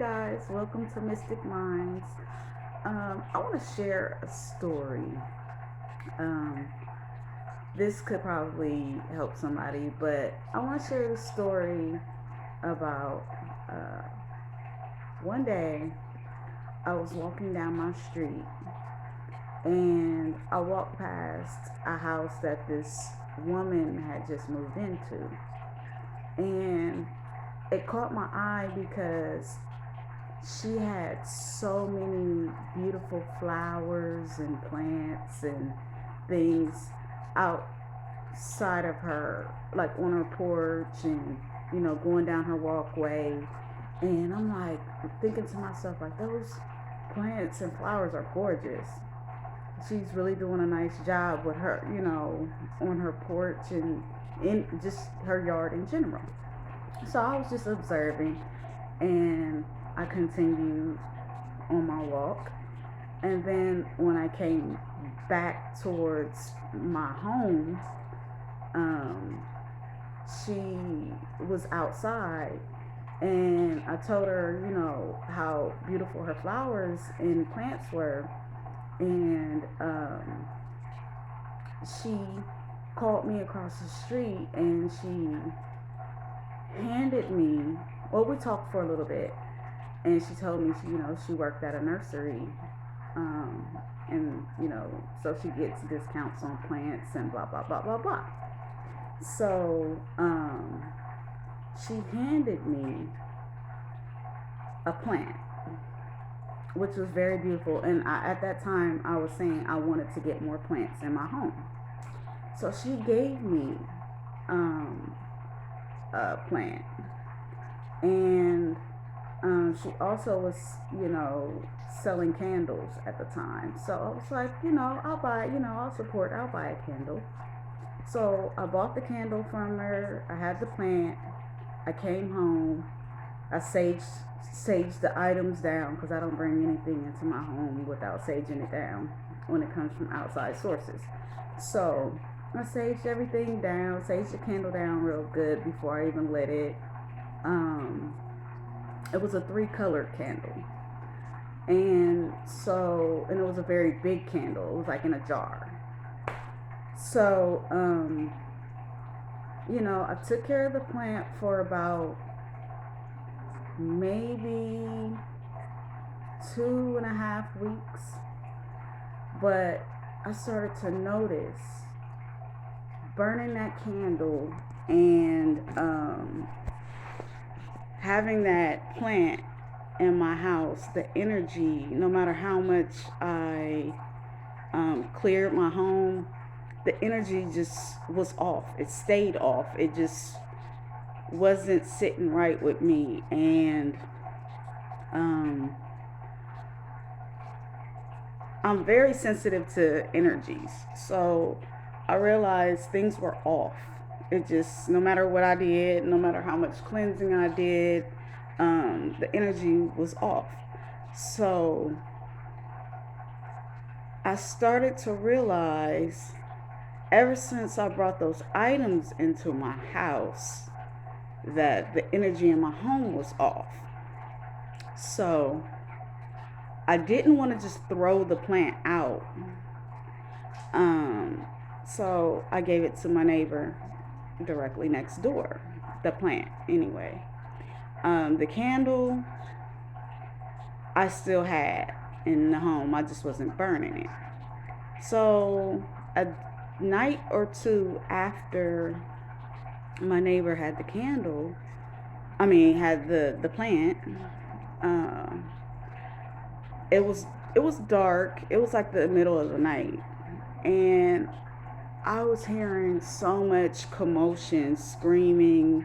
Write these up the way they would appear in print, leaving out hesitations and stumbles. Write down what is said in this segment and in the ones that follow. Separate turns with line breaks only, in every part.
guys, welcome to Mystic Minds. I want to share a story. Um, this could probably help somebody, but I want to share the story about uh, one day I was walking down my street and I walked past a house that this woman had just moved into. And it caught my eye because she had so many beautiful flowers and plants and things outside of her, like on her porch and, going down her walkway. And I'm like thinking to myself, like, those plants and flowers are gorgeous. She's really doing a nice job with her, on her porch and in just her yard in general. So I was just observing and I continued on my walk. And then when I came back towards my home, um, she was outside. And I told her, how beautiful her flowers and plants were. And she called me across the street and she handed me, well, we talked for a little bit, and she told me she worked at a nursery, um, and so she gets discounts on plants and blah blah blah blah blah. So she handed me a plant, which was very beautiful, and at that time I was saying I wanted to get more plants in my home. So she gave me um, a plant, and she also was, selling candles at the time. So I was like, I'll buy, I'll support, I'll buy a candle. So I bought the candle from her. I had the plant. I came home. I saged the items down because I don't bring anything into my home without saging it down when it comes from outside sources. So I saged everything down, saged the candle down real good before I even lit it. Um, it was a 3-colored candle. And it was a very big candle. It was like in a jar. So, I took care of the plant for about maybe 2.5 weeks. But I started to notice burning that candle and having that plant in my house, the energy, no matter how much I cleared my home, the energy just was off. It stayed off. It just wasn't sitting right with me. And um, I'm very sensitive to energies. So I realized things were off. It just, no matter what I did, no matter how much cleansing I did, the energy was off. So I started to realize ever since I brought those items into my house that the energy in my home was off. So I didn't want to just throw the plant out. Um, so I gave it to my neighbor directly next door, the plant anyway. The candle I still had in the home, I just wasn't burning it. So a night or two after my neighbor had the candle, had the plant, uh, it was it was dark. It was like the middle of the night, and I was hearing so much commotion, screaming,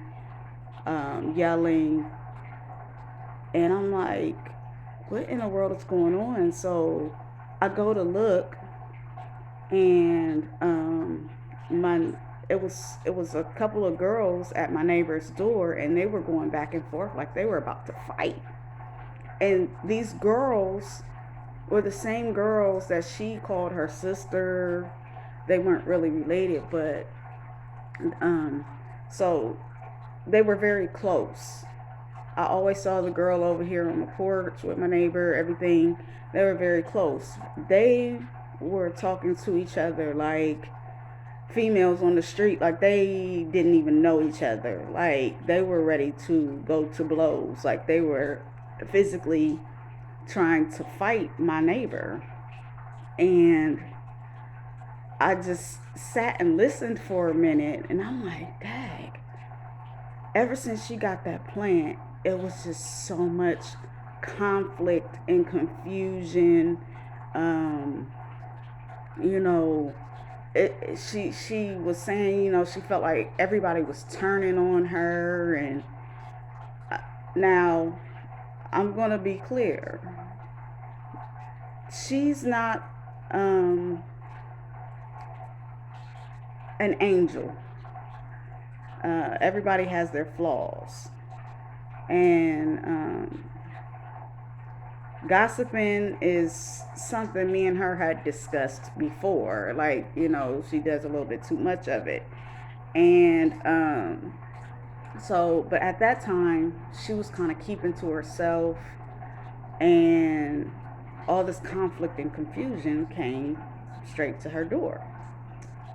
yelling, and I'm like, what in the world is going on? So I go to look, and my it was a couple of girls at my neighbor's door, and they were going back and forth like they were about to fight. And these girls were the same girls that she called her sister. They weren't really related, but um, so they were very close. I always saw the girl over here on the porch with my neighbor, everything. They were very close. They were talking to each other like females on the street, like they didn't even know each other. Like they were ready to go to blows. Like they were physically trying to fight my neighbor. And I just sat and listened for a minute, and I'm like, dang, ever since she got that plant, it was just so much conflict and confusion. Um, you know, she was saying, she felt like everybody was turning on her, and now I'm gonna be clear. She's not um, an angel. Everybody has their flaws, and gossiping is something me and her had discussed before. Like, she does a little bit too much of it. And but at that time, she was kind of keeping to herself, and all this conflict and confusion came straight to her door.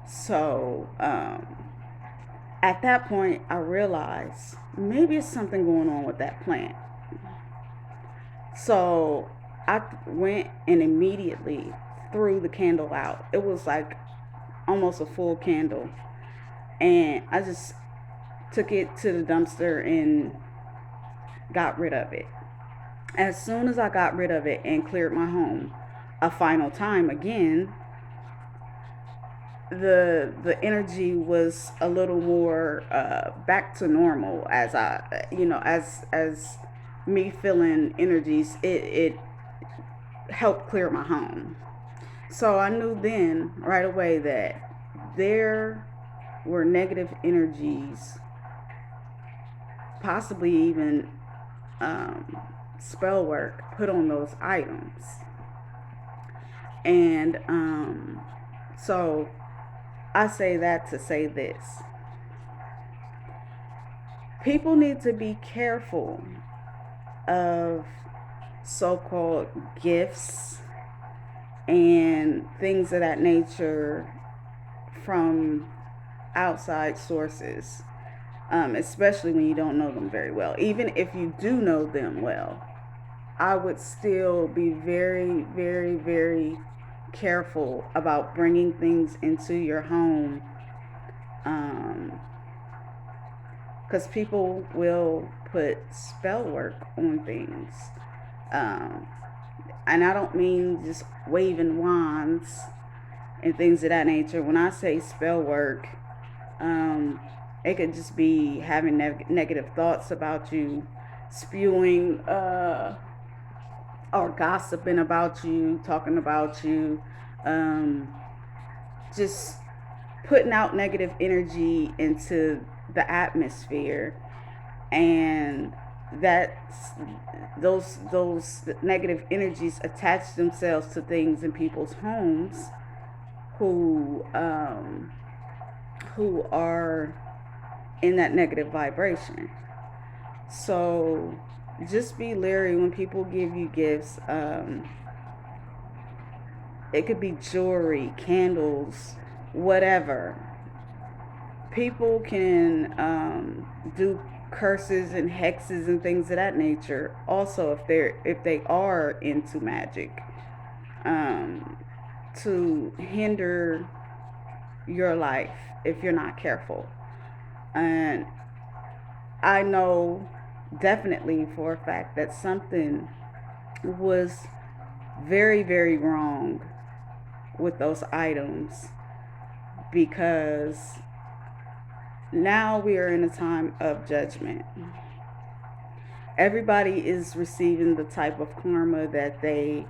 So at that point, I realized maybe it's something going on with that plant. So I went and immediately threw the candle out. It was like almost a full candle. And I just took it to the dumpster and got rid of it. As soon as I got rid of it and cleared my home a final time again, the energy was a little more back to normal. As I as me feeling energies, it helped clear my home. So I knew then right away that there were negative energies, possibly even spell work put on those items. And so I say that to say this: people need to be careful of so-called gifts and things of that nature from outside sources, especially when you don't know them very well. Even if you do know them well, I would still be very, very, very careful about bringing things into your home, because people will put spell work on things. And I don't mean just waving wands and things of that nature. When I say spell work, it could just be having negative thoughts about you, spewing or gossiping about you, talking about you, just putting out negative energy into the atmosphere. And that's those negative energies attach themselves to things in people's homes who are in that negative vibration. So just be leery when people give you gifts. It could be jewelry, candles, whatever. People can do curses and hexes and things of that nature. Also, if they are into magic, to hinder your life if you're not careful. And I know definitely for a fact that something was very, very wrong with those items, because now we are in a time of judgment. Everybody is receiving the type of karma that they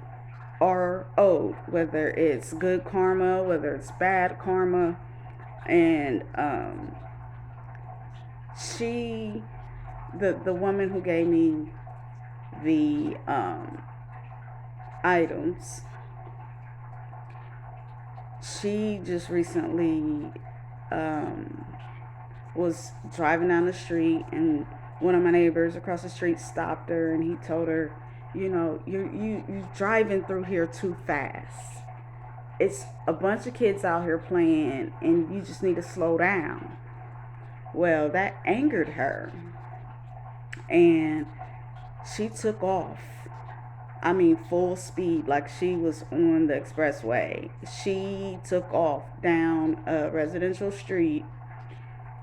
are owed, whether it's good karma, whether it's bad karma. And the woman who gave me the items, she just recently was driving down the street and one of my neighbors across the street stopped her and he told her, you know, you driving through here too fast. It's a bunch of kids out here playing and you just need to slow down. Well, that angered her and she took off. I mean, full speed, like she was on the expressway. She took off down a residential street,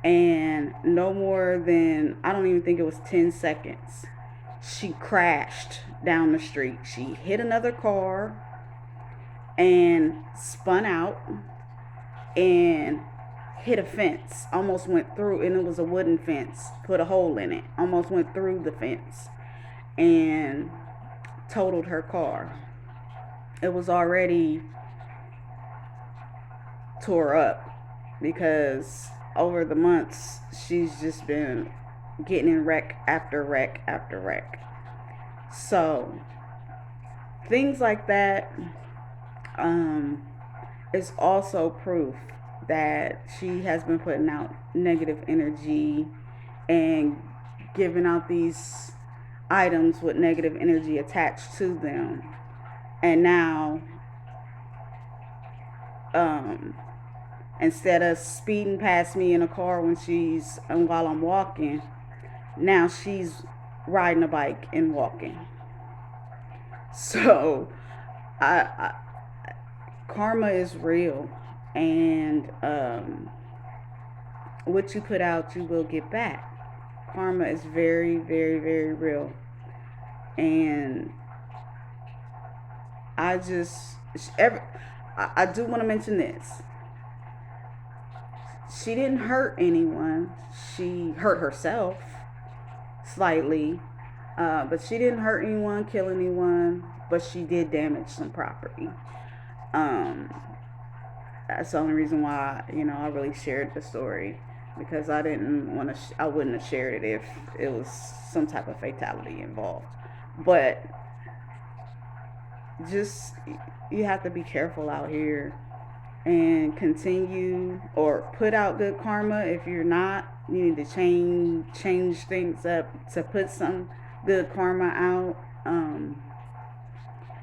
and no more than, I don't even think it was 10 seconds, she crashed down the street. She hit another car and spun out and hit a fence, almost went through, and it was a wooden fence, put a hole in it, almost went through the fence and totaled her car. It was already tore up because over the months she's just been getting in wreck after wreck after wreck. So things like that is also proof that she has been putting out negative energy and giving out these items with negative energy attached to them. And now, instead of speeding past me in a car while I'm walking, now she's riding a bike and walking. So, I karma is real, and what you put out, you will get back. Karma is very, very, very real, and I do want to mention this. She didn't hurt anyone. She hurt herself slightly, but she didn't hurt anyone, kill anyone, but she did damage some property. That's the only reason why, I really shared the story, because I didn't want to. I wouldn't have shared it if it was some type of fatality involved. But just, you have to be careful out here and continue, or put out good karma. If you're not, you need to change things up to put some good karma out.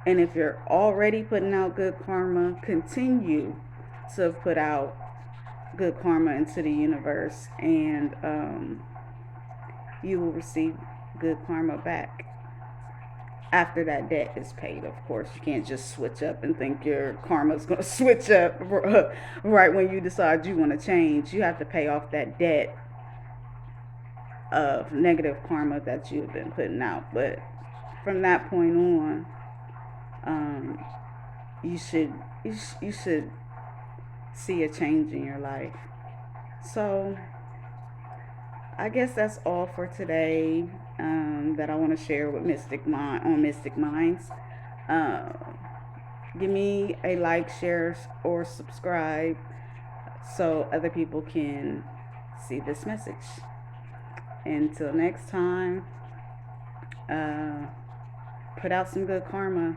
And if you're already putting out good karma, continue to put out good karma into the universe, and you will receive good karma back after that debt is paid. Of course, you can't just switch up and think your karma is going to switch up right when you decide you want to change. You have to pay off that debt of negative karma that you've been putting out. But from that point on, you should see a change in your life. So I guess that's all for today, that I want to share with Mystic Minds. Uh, Give me a like, share, or subscribe so other people can see this message. Until next time, put out some good karma.